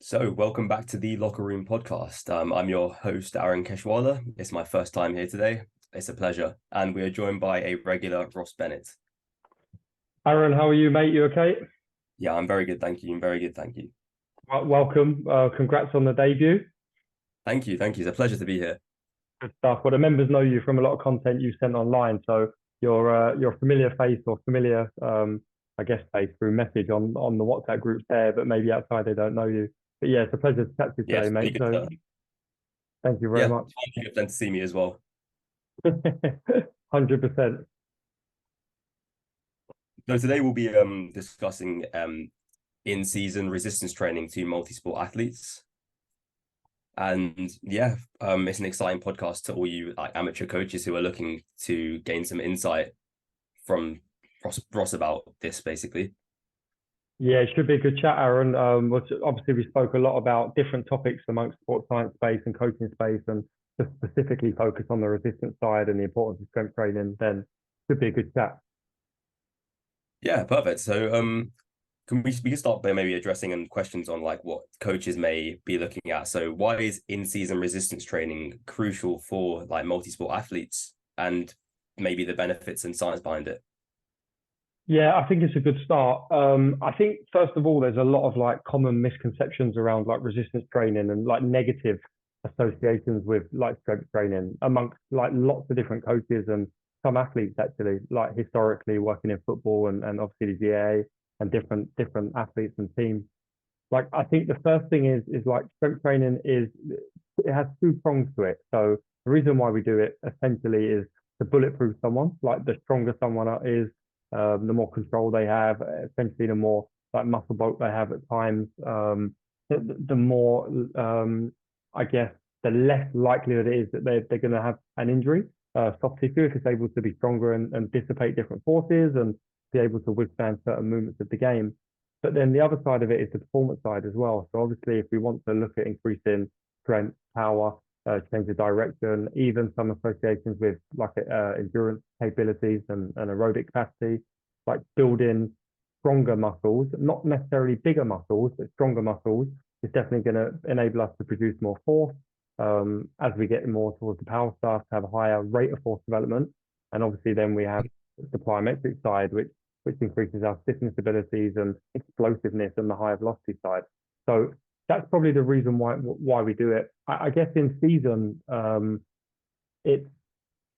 So, welcome back to the Locker Room podcast. I'm your host, Aaron Keshwala. It's my first time here today. It's a pleasure. And we are joined by a regular, Ross Bennett. Aaron, how are you, mate? You okay? Yeah, I'm very good. Thank you. I'm very good. Thank you. Welcome. Congrats on the debut. Thank you. Thank you. It's a pleasure to be here. Good stuff. Well, the members know you from a lot of content you sent online, so you're a familiar face or familiar, I guess, face through message on the WhatsApp groups there, but maybe outside they don't know you. But yeah, it's a pleasure to chat to you Yeah, today, it's mate. really good So thank you very yeah, much. it's fun for them to see me as well. 100%. So today we'll be discussing in-season resistance training to multi-sport athletes. And yeah, it's an exciting podcast to all you like amateur coaches who are looking to gain some insight from Ross about this, basically. Yeah, it should be a good chat, Aaron. Obviously, we spoke a lot about different topics amongst sports science space and coaching space, and just specifically focus on the resistance side and the importance of strength training. Then should be a good chat. Yeah, perfect. So we can start by maybe addressing questions on like what coaches may be looking at. So why is in-season resistance training crucial for like multi-sport athletes and maybe the benefits and science behind it? Yeah, I think it's a good start. I think first of all, there's a lot of like common misconceptions around like resistance training and like negative associations with like strength training amongst like lots of different coaches and some athletes actually, like historically working in football and obviously the GAA and different athletes and teams. Like I think the first thing is like strength training is it has two prongs to it. So the reason why we do it essentially is to bulletproof someone. Like the stronger someone is, the more control they have. Essentially, the more like muscle bulk they have at times. The more I guess the less likelihood it is that they're going to have an injury. Soft tissue if it's able to be stronger and dissipate different forces and be able to withstand certain movements of the game. But then the other side of it is the performance side as well. So obviously, if we want to look at increasing strength, power, change of direction, even some associations with like endurance capabilities and aerobic capacity, like building stronger muscles, not necessarily bigger muscles, but stronger muscles is definitely going to enable us to produce more force as we get more towards the power stuff, have a higher rate of force development. And obviously, then we have the plyometric side, which increases our stiffness abilities and explosiveness and the higher velocity side. So that's probably the reason why we do it. I guess in season, it's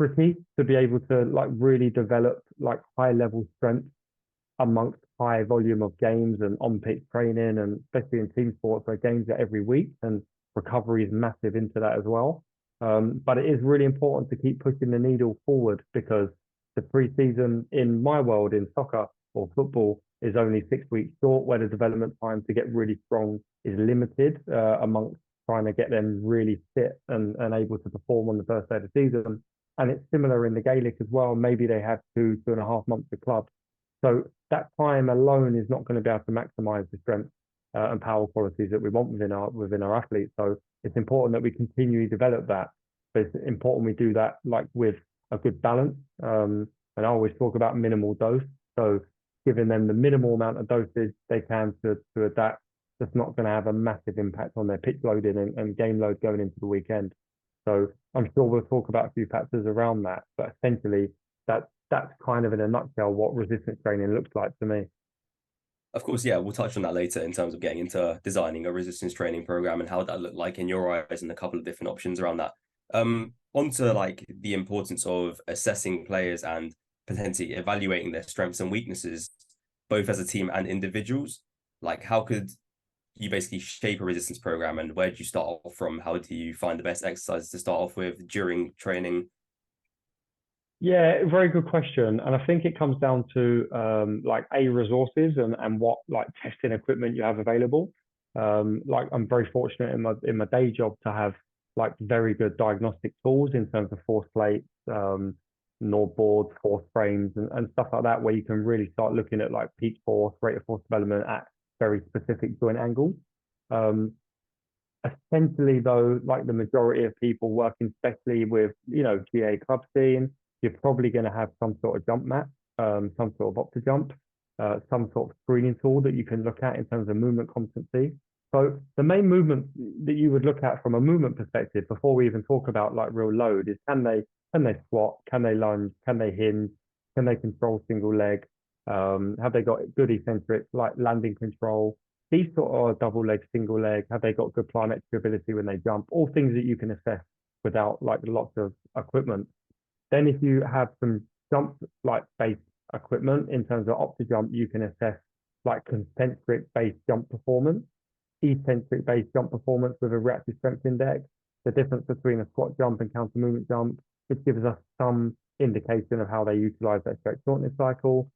tricky to be able to like really develop like high level strength amongst high volume of games and on pitch training, and especially in team sports where games are every week and recovery is massive into that as well. But it is really important to keep pushing the needle forward because the preseason in my world in soccer or football is only 6 weeks short, where the development time to get really strong is limited amongst trying to get them really fit and able to perform on the first day of the season. And it's similar in the Gaelic as well. Maybe they have 2.5 months of club. So that time alone is not going to be able to maximize the strength and power qualities that we want within our athletes. So it's important that we continually develop that. But it's important we do that like with a good balance. And I always talk about minimal dose. So giving them the minimal amount of dosage they can to adapt, that's not going to have a massive impact on their pitch loading and game load going into the weekend. So I'm sure we'll talk about a few factors around that, but essentially that's kind of in a nutshell what resistance training looks like to me. Of course, yeah, we'll touch on that later in terms of getting into designing a resistance training program and how that looked like in your eyes and a couple of different options around that. Onto like the importance of assessing players and potentially evaluating their strengths and weaknesses, both as a team and individuals. Like, how could you basically shape a resistance program, and where do you start off from? How do you find the best exercises to start off with during training? Yeah, very good question. And I think it comes down to like a resources and what like testing equipment you have available. Like I'm very fortunate in my day job to have like very good diagnostic tools in terms of force plates, Nord boards, force frames, and stuff like that, where you can really start looking at like peak force, rate of force development at very specific joint angles. Um, Essentially, though, like the majority of people working, especially with GA club scene, you're probably going to have some sort of jump mat, some sort of opto jump, some sort of screening tool that you can look at in terms of movement competency. So the main movement that you would look at from a movement perspective before we even talk about like real load is can they squat, can they lunge, can they hinge, can they control single leg, have they got good eccentric like landing control, these sort of double leg, single leg, have they got good plyometric ability when they jump, all things that you can assess without like lots of equipment. Then if you have some jump like based equipment in terms of opti jump, you can assess like concentric based jump performance, eccentric based jump performance with a reactive strength index, the difference between a squat jump and counter movement jump, which gives us some indication of how they utilize their straight shortness cycle,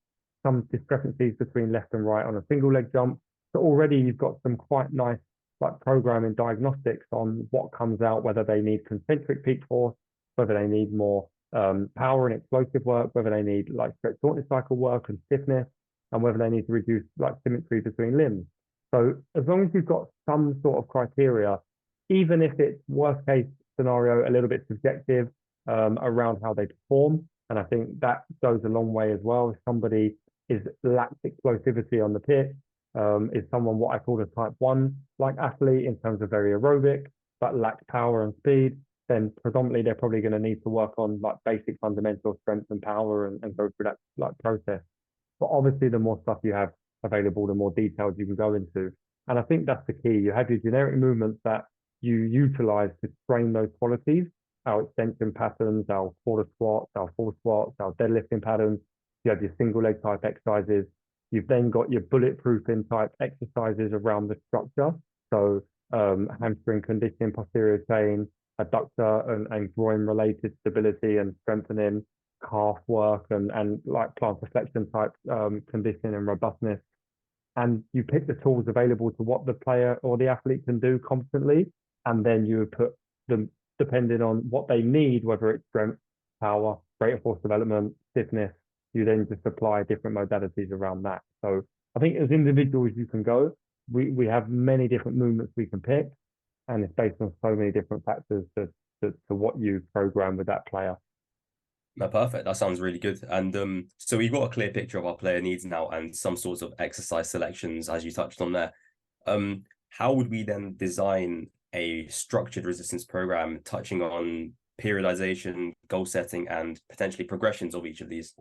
some discrepancies between left and right on a single leg jump. So already you've got some quite nice like programming diagnostics on what comes out, whether they need concentric peak force, whether they need more power and explosive work, whether they need like stretch shortness cycle work and stiffness, and whether they need to reduce like symmetry between limbs. So as long as you've got some sort of criteria, even if it's worst case scenario, a little bit subjective around how they perform, and I think that goes a long way as well. If somebody is lacks explosivity on the pitch, is someone what I call a type one like athlete in terms of very aerobic, but lacks power and speed, then predominantly they're probably going to need to work on like basic fundamental strength and power and go through that like process. But obviously, the more stuff you have available, the more details you can go into. And I think that's the key. You have your generic movements that you utilize to train those qualities, our extension patterns, our quarter squats, our full squats, our deadlifting patterns. You have your single leg type exercises. You've then got your bulletproofing type exercises around the structure. So hamstring conditioning, posterior chain, adductor and groin related stability and strengthening, calf work and like plantar flexion type conditioning and robustness. And you pick the tools available to what the player or the athlete can do competently, and then you put them depending on what they need, whether it's strength, power, rate of force development, stiffness. You then just apply different modalities around that. So I think as individuals you can go. We have many different movements we can pick, and it's based on so many different factors to what you program with that player. No, perfect. That sounds really good. And so we've got a clear picture of our player needs now and some sorts of exercise selections, as you touched on there. How would we then design a structured resistance program touching on periodization, goal setting, and potentially progressions of each of these?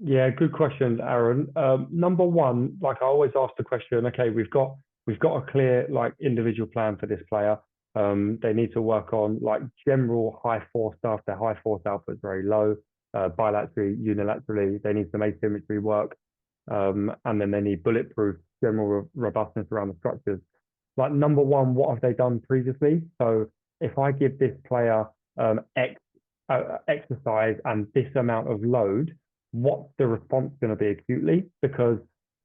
Yeah, good question, Aaron. Number one, like I always ask the question, okay, we've got a clear like individual plan for this player. They need to work on like general high force stuff. Their high force output is very low. Bilaterally, unilaterally, they need some asymmetry work. And then they need bulletproof general robustness around the structures. Like number one, what have they done previously? So if I give this player exercise and this amount of load, what's the response going to be acutely? Because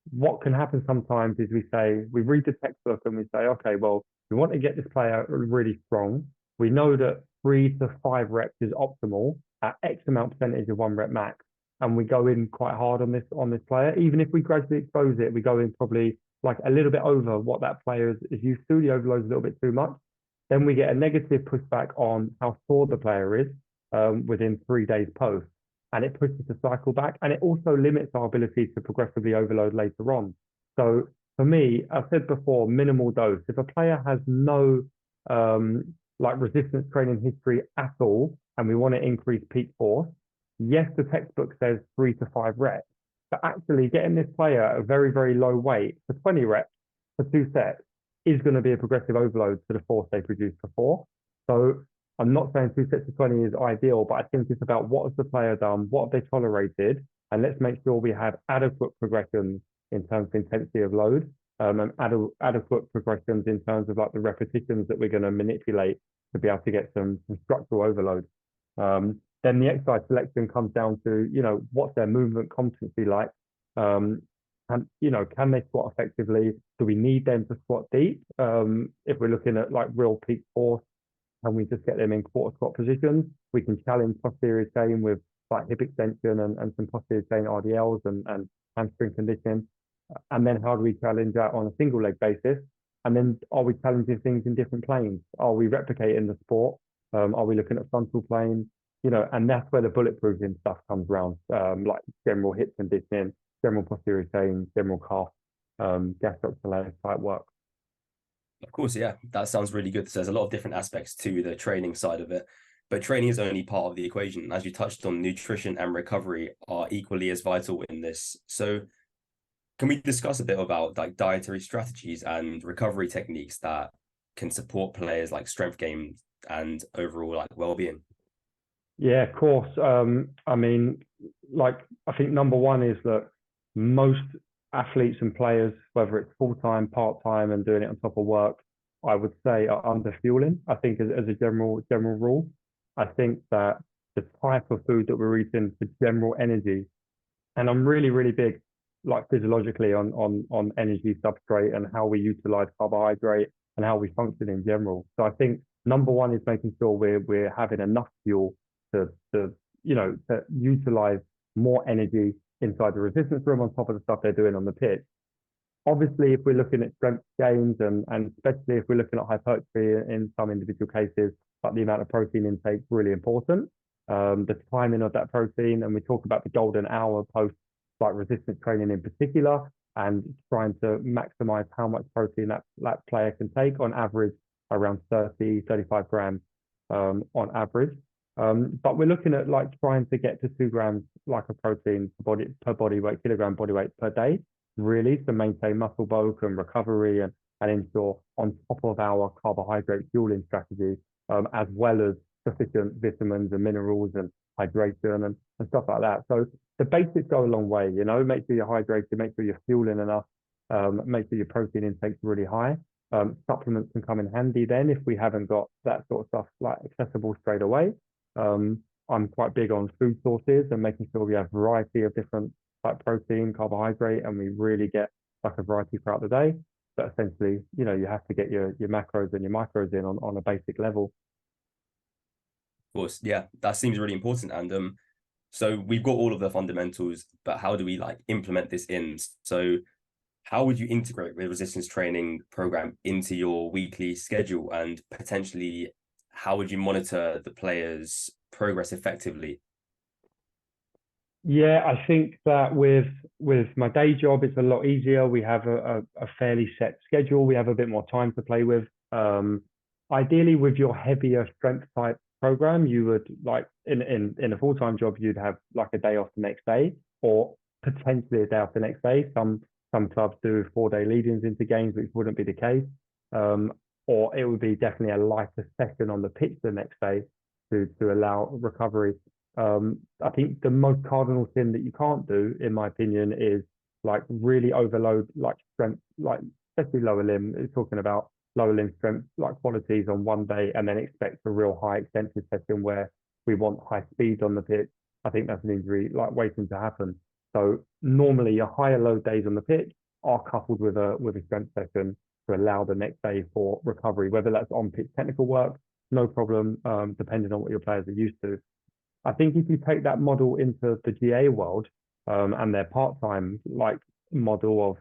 what can happen sometimes is we read the textbook and we say, okay, well, we want to get this player really strong. We know that 3 to 5 reps is optimal at X amount percentage of 1 rep max. And we go in quite hard on this player. Even if we gradually expose it, we go in probably like a little bit over what that player is used to. The overload's a little bit too much. Then we get a negative pushback on how sore the player is within 3 days post. And it pushes the cycle back. And it also limits our ability to progressively overload later on. So for me, I've said before, minimal dose. If a player has no like resistance training history at all, and we want to increase peak force, yes, the textbook says 3 to 5 reps, but actually getting this player at a very, very low weight for 20 reps for 2 sets is going to be a progressive overload to the force they produced before. So I'm not saying 2 sets of 20 is ideal, but I think it's about what has the player done, what have they tolerated, and let's make sure we have adequate progressions in terms of intensity of load, and adequate progressions in terms of like the repetitions that we're going to manipulate to be able to get some structural overload. Then the exercise selection comes down to, what's their movement competency like? And, can they squat effectively? Do we need them to squat deep? If we're looking at like real peak force, can we just get them in quarter squat positions? We can challenge posterior chain with like hip extension and some posterior chain RDLs and hamstring conditioning. And then how do we challenge that on a single leg basis? And then are we challenging things in different planes? Are we replicating the sport? Are we looking at frontal plane? And that's where the bulletproofing stuff comes around, like general hip conditioning, general posterior chain, general calf, gastroc type work. Of course, yeah, that sounds really good. So there's a lot of different aspects to the training side of it, but training is only part of the equation. As you touched on, nutrition and recovery are equally as vital in this. So can we discuss a bit about like dietary strategies and recovery techniques that can support players like strength gains and overall like well-being? Yeah, of course. I mean, like I think number one is that most athletes and players, whether it's full time, part time, and doing it on top of work, I would say are under fueling. I think as a general rule, I think that the type of food that we're eating for general energy, and I'm really big, like physiologically on energy substrate and how we utilize carbohydrate and how we function in general. So I think number one is making sure we're having enough fuel to to utilize more energy inside the resistance room on top of the stuff they're doing on the pitch. Obviously, if we're looking at strength gains and especially if we're looking at hypertrophy in some individual cases, but the amount of protein intake is really important. The timing of that protein, and we talk about the golden hour post like resistance training in particular, and trying to maximize how much protein that player can take on average around 35 grams on average. But we're looking at like trying to get to 2 grams like a protein per body weight, kilogram body weight per day, really to maintain muscle bulk and recovery and ensure on top of our carbohydrate fueling strategy, as well as sufficient vitamins and minerals and hydration and stuff like that. So the basics go a long way, make sure you're hydrated, make sure you're fueling enough, make sure your protein intake's really high. Supplements can come in handy then if we haven't got that sort of stuff like accessible straight away. I'm quite big on food sources and making sure we have variety of different like protein, carbohydrate, and we really get like a variety throughout the day. But essentially, you have to get your macros and your micros in on a basic level. Of course, yeah, that seems really important. And so we've got all of the fundamentals, but how do we like implement this in? So how would you integrate the resistance training program into your weekly schedule, and potentially how would you monitor the players' progress effectively? Yeah, I think that with my day job, it's a lot easier. We have a fairly set schedule. We have a bit more time to play with. Ideally, with your heavier strength type program, you would like in a full-time job, you'd have like a day off the next day, or potentially a day off the next day. Some clubs do 4-day lead-ins into games, which wouldn't be the case. Um, or it would be definitely a lighter session on the pitch the next day to allow recovery. I think the most cardinal sin that you can't do, in my opinion, is like really overload like strength, like especially lower limb. It's talking about lower limb strength like qualities on one day, and then expect a real high extensive session where we want high speed on the pitch. I think that's an injury like waiting to happen. So normally your higher load days on the pitch are coupled with a strength session to allow the next day for recovery, whether that's on pitch technical work, no problem, depending on what your players are used to. I think if you take that model into the GA world, and their part-time like model of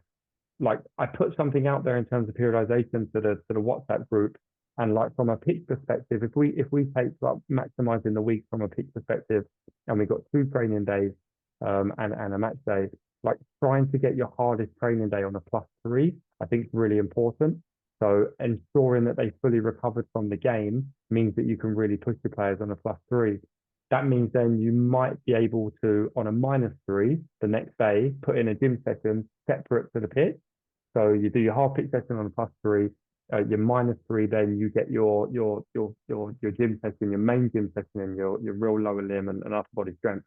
like I put something out there in terms of periodization to the WhatsApp group, and like from a pitch perspective, if we take like maximizing the week from a pitch perspective, and we got 2 training days, and a match day, like trying to get your hardest training day on a +3, I think is really important. So ensuring that they fully recovered from the game means that you can really push the players on a +3. That means then you might be able to, on a -3, the next day, put in a gym session separate to the pitch. So you do your half pitch session on a +3, your -3, then you get your gym session, your main gym session, and your real lower limb and upper body strength.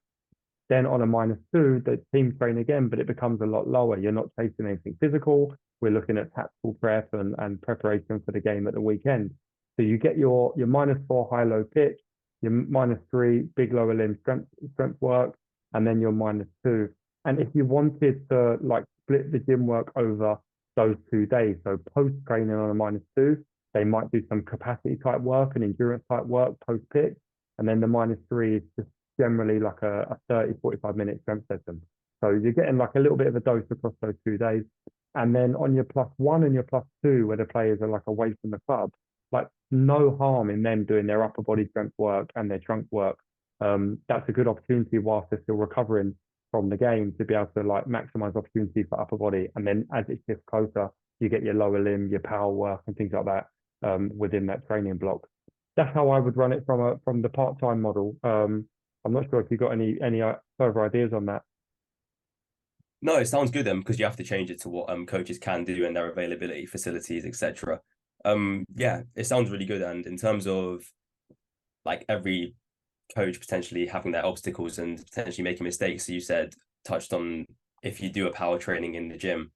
Then on a -2, the team train again, but it becomes a lot lower. You're not chasing anything physical. We're looking at tactical prep and preparation for the game at the weekend. So you get your -4 high low pitch, your -3 big lower limb strength work, and then your -2. And if you wanted to like split the gym work over those 2 days, so post training on a -2, they might do some capacity type work and endurance type work post pitch, and then the -3 is just generally like a 30, 45 minute strength session. So you're getting like a little bit of a dose across those 2 days. And then on your +1 and your +2, where the players are like away from the club, like no harm in them doing their upper body strength work and their trunk work. That's a good opportunity whilst they're still recovering from the game to be able to like maximize opportunity for upper body. And then as it shifts closer, you get your lower limb, your power work, and things like that within that training block. That's how I would run it from the part-time model. I'm not sure if you got any further ideas on that. No, it sounds good then because you have to change it to what coaches can do and their availability, facilities, etc. Yeah, it sounds really good. And in terms of like every coach potentially having their obstacles and potentially making mistakes, so you said touched on if you do a power training in the gym,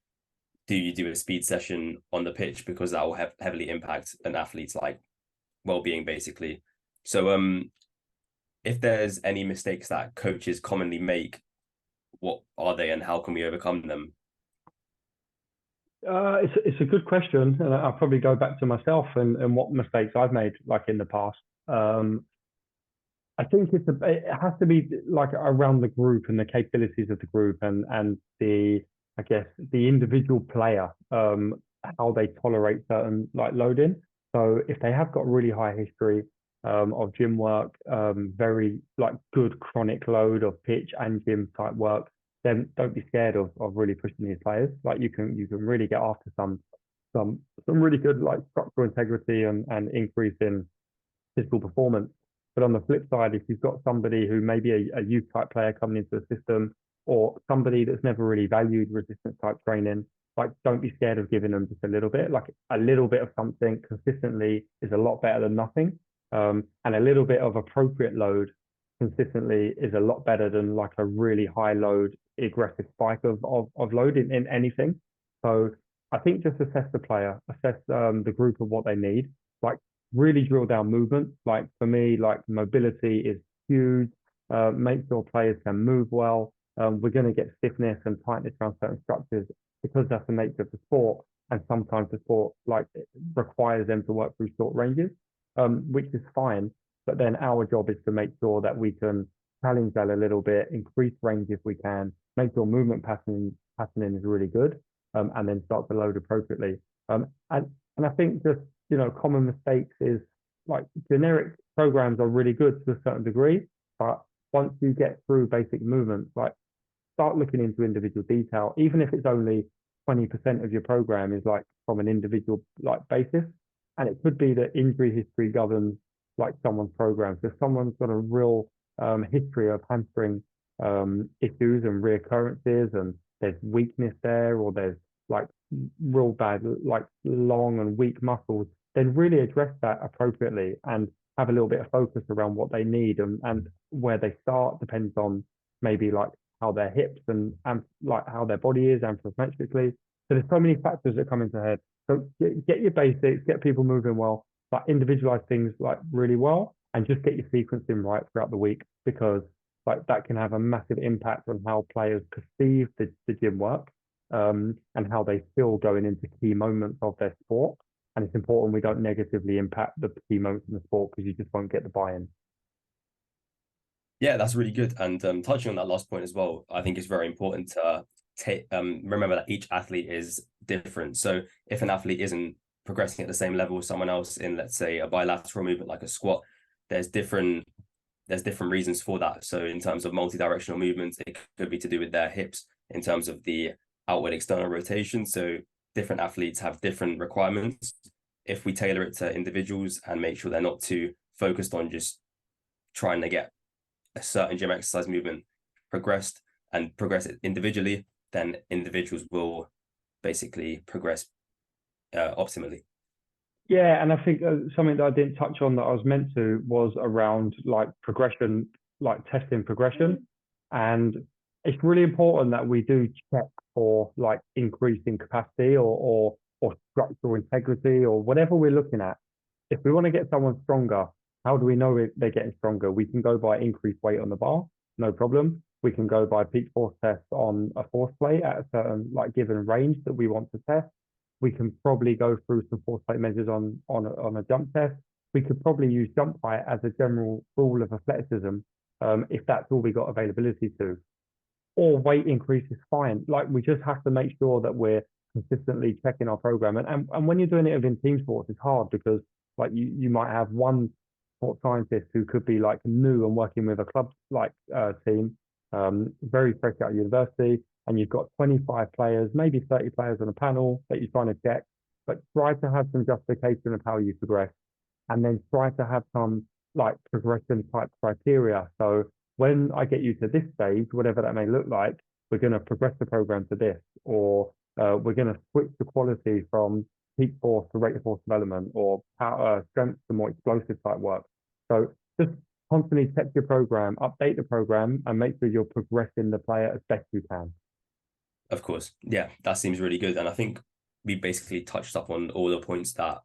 do you do a speed session on the pitch because that will heavily impact an athlete's like well-being basically. So if there's any mistakes that coaches commonly make, what are they and how can we overcome them? It's a good question, and I'll probably go back to myself and what mistakes I've made like in the past. I think it has to be like around the group and the capabilities of the group and the I guess the individual player how they tolerate certain like loading. So if they have got really high history of gym work, very like good chronic load of pitch and gym type work, then don't be scared of really pushing these players. Like you can really get after some really good like structural integrity and increase in physical performance. But on the flip side, if you've got somebody who may be a youth type player coming into the system or somebody that's never really valued resistance type training, like don't be scared of giving them just a little bit. Like a little bit of something consistently is a lot better than nothing. And a little bit of appropriate load consistently is a lot better than like a really high load, aggressive spike of load in anything. So I think just assess the player, assess the group of what they need. Like really drill down movement. Like for me, like mobility is huge. Make sure players can move well. We're going to get stiffness and tightness around certain structures because that's the nature of the sport. And sometimes the sport like requires them to work through short ranges, which is fine. But then our job is to make sure that we can challenge that a little bit, increase range if we can, make sure movement patterning is really good, and then start to load appropriately. And I think just common mistakes is like generic programs are really good to a certain degree, but once you get through basic movements, like start looking into individual detail, even if it's only 20% of your program is like from an individual like basis. And it could be that injury history governs like someone's program. So if someone's got a real history of hamstring issues and reoccurrences, and there's weakness there, or there's like real bad, like long and weak muscles, then really address that appropriately and have a little bit of focus around what they need and where they start depends on maybe like how their hips and like how their body is anthropometrically. So there's so many factors that come into head. So get your basics, get people moving well, but individualize things like really well and just get your sequencing right throughout the week because like that can have a massive impact on how players perceive the gym work and how they feel going into key moments of their sport. And it's important we don't negatively impact the key moments in the sport because you just won't get the buy-in. Yeah, that's really good. And touching on that last point as well, I think it's very important to remember that each athlete is different. So if an athlete isn't progressing at the same level as someone else in, let's say, a bilateral movement like a squat, there's different reasons for that. So in terms of multi-directional movements, it could be to do with their hips in terms of the outward external rotation. So different athletes have different requirements. If we tailor it to individuals and make sure they're not too focused on just trying to get a certain gym exercise movement progressed and progress it individually, then individuals will basically progress optimally. Yeah, and I think something that I didn't touch on that I was meant to was around like progression, like testing progression. And it's really important that we do check for like increasing capacity or structural integrity or whatever we're looking at. If we want to get someone stronger, how do we know they're getting stronger? We can go by increased weight on the bar, no problem. We can go by peak force tests on a force plate at a certain like given range that we want to test. We can probably go through some force plate measures on a jump test. We could probably use jump height as a general rule of athleticism if that's all we got availability to. Or weight increase is fine. Like we just have to make sure that we're consistently checking our program. And when you're doing it within team sports, it's hard because like you might have one sports scientist who could be like new and working with a club like team, very fresh out of university, and you've got 25 players, maybe 30 players on a panel that you're trying to check, but try to have some justification of how you progress, and then try to have some like progression type criteria. So when I get you to this stage, whatever that may look like, we're going to progress the program to this, or we're going to switch the quality from peak force to rate of force development, or power strength to more explosive type work. So just constantly check your program, update the program, and make sure you're progressing the player as best you can. Of course. Yeah, that seems really good. And I think we basically touched up on all the points that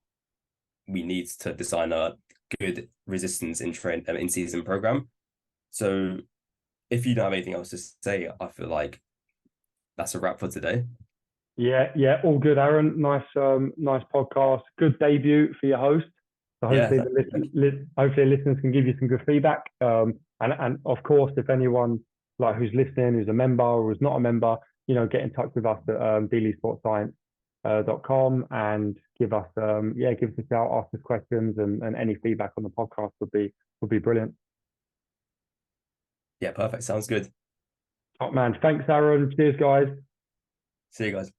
we need to design a good resistance in season program. So if you don't have anything else to say, I feel like that's a wrap for today. Yeah, all good, Aaron. Nice podcast. Good debut for your host. So Yeah, hopefully hopefully listeners can give you some good feedback. And of course, if anyone like who's listening, who's a member or who's not a member, get in touch with us at sportscience.com and give us give us a shout, ask us questions, and any feedback on the podcast would be brilliant. Yeah, perfect. Sounds good. Top man. Thanks, Aaron. Cheers, guys. See you guys.